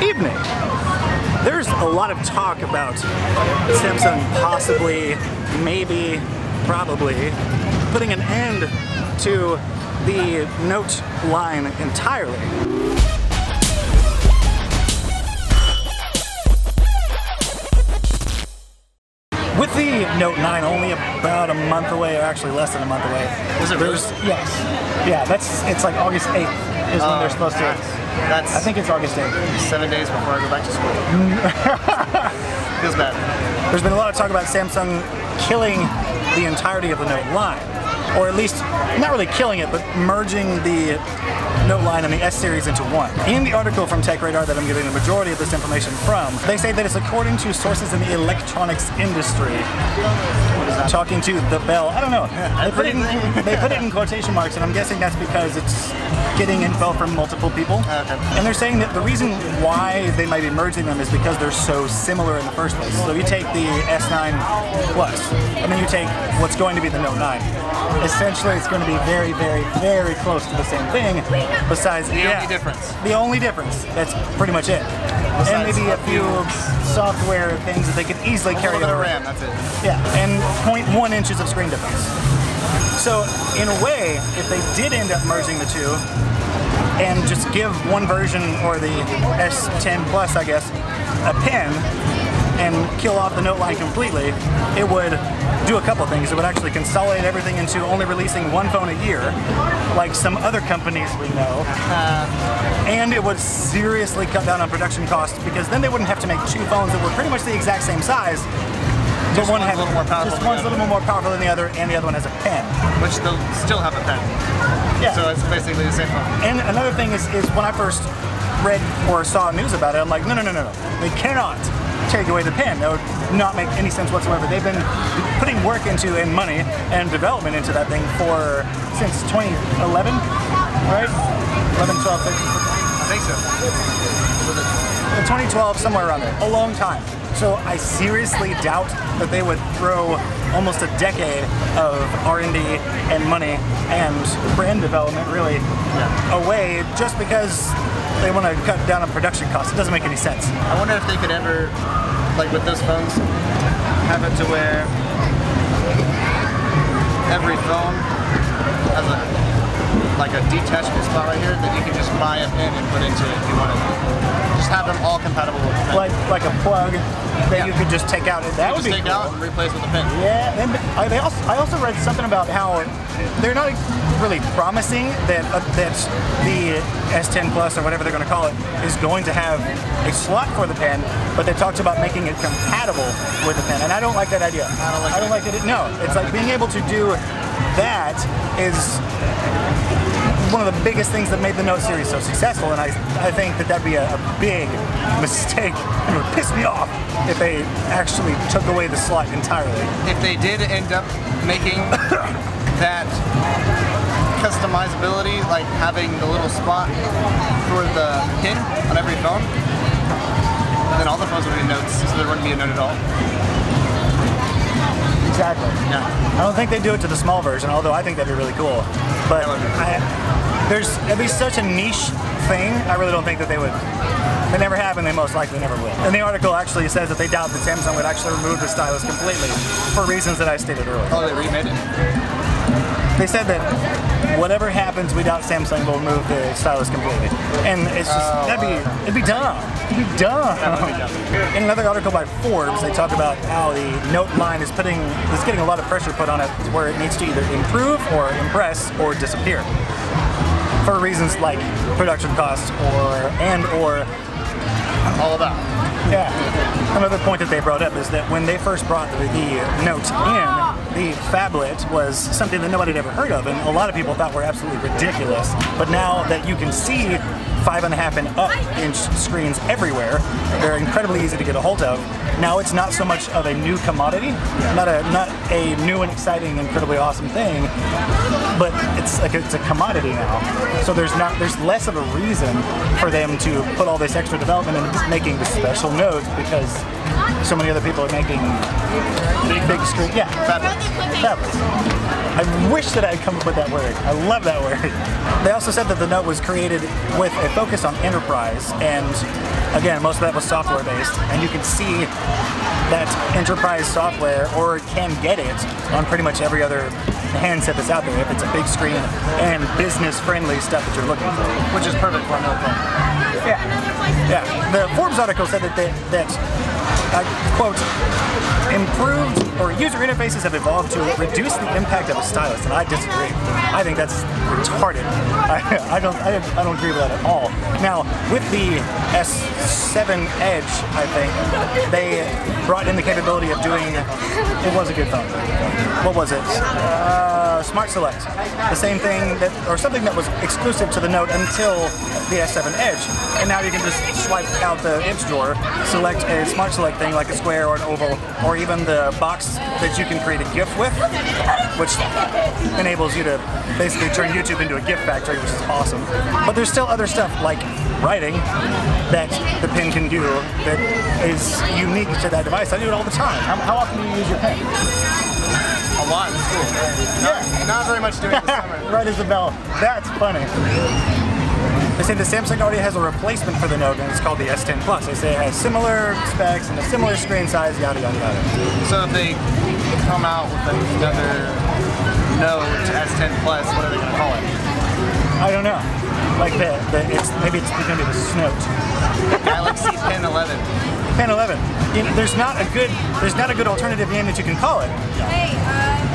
evening. There's a lot of talk about Samsung possibly, maybe, probably putting an end to the Note line entirely. With the Note 9 only about a month away, or actually less than a month away. Is it really? Yes. Yeah, it's like August 8th is when they're supposed to. I think it's August 8th. 7 days before I go back to school. Feels bad. There's been a lot of talk about Samsung killing the entirety of the Note line. Or at least, not really killing it, but merging the Note line and the S series into one. In the article from TechRadar that I'm getting the majority of this information from, they say that it's according to sources in the electronics industry. Talking to The Bell. I don't know. They put it in quotation marks, and I'm guessing that's because it's getting info from multiple people. Okay. And they're saying that the reason why they might be merging them is because they're so similar in the first place. So you take the S10 Plus, and then you take what's going to be the Note 9. Essentially, it's going to be very, very, very close to the same thing. Besides, the only difference. The only difference. That's pretty much it. And maybe a few software things that they could easily carry over. RAM, that's it. Yeah, and 0.1 inches of screen difference. So, in a way, if they did end up merging the two, and just give one version, or the S10 Plus, I guess, a pen, and kill off the Note line completely, it would do a couple things. It would actually consolidate everything into only releasing one phone a year, like some other companies we know, and it would seriously cut down on production costs, because then they wouldn't have to make two phones that were pretty much the exact same size. Just one's a little more powerful. Just one's a little more powerful than the other, and the other one has a pen. Which they'll still have a pen. Yeah. So it's basically the same phone. And another thing is when I first read or saw news about it, I'm like, no. They cannot take away the pen. That would not make any sense whatsoever. They've been putting work into, and money, and development into that thing since 2011, right? 11, 12, 13, 14. I think so. 2012, somewhere around there. A long time. So I seriously doubt that they would throw almost a decade of R&D and money and brand development really away just because they want to cut down on production costs. It doesn't make any sense. I wonder if they could ever, like with those phones, have it to where every phone has a detachable spot right here that you can just buy a pin and put into it if you want to. Just have them all compatible with the pen. Like a plug that you could just take out. That would be take out and replace with a pen. Yeah, and I also read something about how they're not really promising that the S10 Plus, or whatever they're going to call it, is going to have a slot for the pen, but they talked about making it compatible with the pen, and I don't like that idea. I don't like that. No, it's like being able to do that is one of the biggest things that made the Note series so successful, and I think that that'd be a big mistake, and it would piss me off if they actually took away the slot entirely. If they did end up making that customizability, like having the little spot for the pin on every phone, then all the phones would be Notes, so there wouldn't be a Note at all. Exactly. Yeah. I don't think they do it to the small version, although I think that'd be really cool. But it'd be such a niche thing, I really don't think that they would. They never have, and they most likely never will. And the article actually says that they doubt that Samsung would actually remove the Stylus completely, for reasons that I stated earlier. Oh, they remade it? They said that whatever happens, we doubt Samsung will remove the Stylus completely. And it's just, it'd be dumb. It'd be dumb. In another article by Forbes, they talk about how the Note line is getting a lot of pressure put on it, where it needs to either improve or impress or disappear. For reasons like production costs or all of that. Yeah. Another point that they brought up is that when they first brought the Note in, the phablet was something that nobody had ever heard of, and a lot of people thought were absolutely ridiculous. But now that you can see 5.5 and up inch screens everywhere, they're incredibly easy to get a hold of. Now it's not so much of a new commodity, not a new and exciting, incredibly awesome thing, but it's a commodity now. So there's less of a reason for them to put all this extra development into making the special Notes, because so many other people are making big screen. Yeah, phablets. I wish that I had come up with that word. I love that word. They also said that the Note was created with a focus on enterprise, and again, most of that was software based, and you can see that enterprise software, or can get it, on pretty much every other handset that's out there, if it's a big screen and business-friendly stuff that you're looking for. Which is perfect for another phone. Yeah. Yeah. The Forbes article said that quote, improved or user interfaces have evolved to reduce the impact of a stylus, and I disagree. I think that's retarded. I don't agree with that at all. Now, with the S7 Edge, I think they brought in the capability of doing. It was a good phone. What was it? Smart Select. The same thing that, or something that was exclusive to the Note until the S7 Edge, and now you can just swipe out the Edge drawer, select a Smart Select thing like a square or an oval, or even the box that you can create a GIF with, which enables you to basically turn YouTube into a GIF factory, which is awesome. But there's still other stuff like writing that the pen can do that is unique to that device. I do it all the time. How often do you use your pen? A lot in school. Not very much doing it this summer. Right as the bell. That's funny. They say the Samsung already has a replacement for the Note, and it's called the S10 Plus. They say it has similar specs and a similar screen size, yada yada yada. So if they come out with another Note S10 Plus, what are they going to call it? I don't know. Like maybe it's going to be the Snote. Galaxy Pen 11. Pen 11. There's not a good alternative name that you can call it.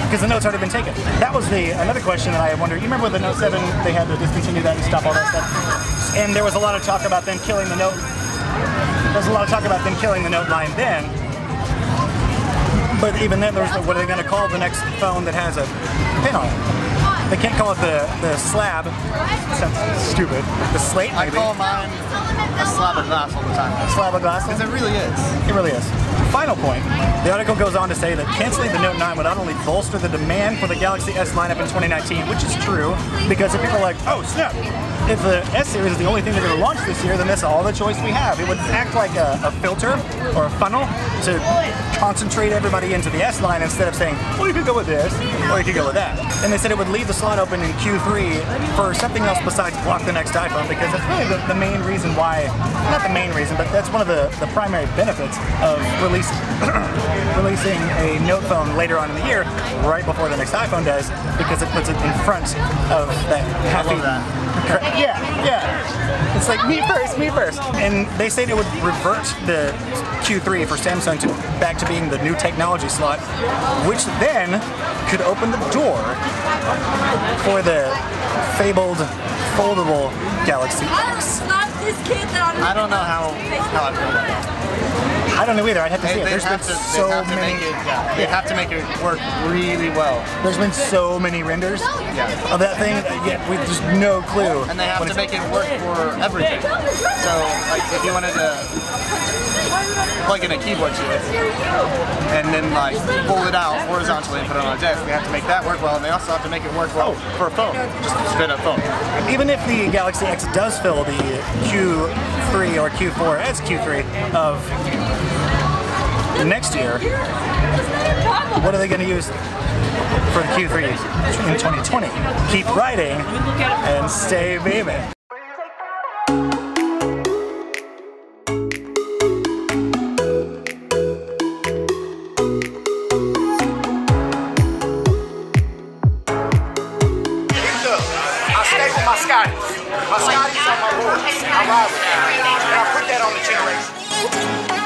Because the Note's already been taken. That was another question that I wonder. You remember with the Note 7, they had to discontinue that and stop all that stuff? And there was a lot of talk about them killing the Note. There was a lot of talk about them killing the Note line then. But even then, there's what are they going to call the next phone that has a pin on it? They can't call it the slab. Sounds stupid. The slate, maybe. I call mine a slab of glass all the time. A slab of glass? Because it really is. It really is. Final point. The article goes on to say that canceling the Note 9 would not only bolster the demand for the Galaxy S lineup in 2019, which is true, because if people are like, oh snap, if the S series is the only thing they're going to launch this year, then that's all the choice we have. It would act like a filter or a funnel to concentrate everybody into the S line instead of saying, well, you could go with this, or you could go with that. And they said it would leave the slot open in Q3 for something else besides block the next iPhone, because that's really the main reason why, not the main reason, but that's one of the primary benefits of releasing a Note phone later on in the year, right before the next iPhone does, because it puts it in front of that happy. Yeah. It's like me first. And they say it would revert the Q3 for Samsung back to being the new technology slot, which then could open the door for the fabled foldable Galaxy X. I don't know how I feel about that. I don't know either. I'd have to see it. They have to make it work really well. There's been so many renders of that thing, yet with just no clue. And they have to make it work for everything. So, like, if you wanted to plug in a keyboard to it, and then like pull it out horizontally and put it on a desk, they have to make that work well, and they also have to make it work well for a phone, just a straight up phone. Even if the Galaxy X does fill the Q3 or Q4 as Q3 of next year, what are they going to use for the Q3 in 2020? Keep writing and stay beaming. My Scotties on my board. I ride with that. And I put that on the generation.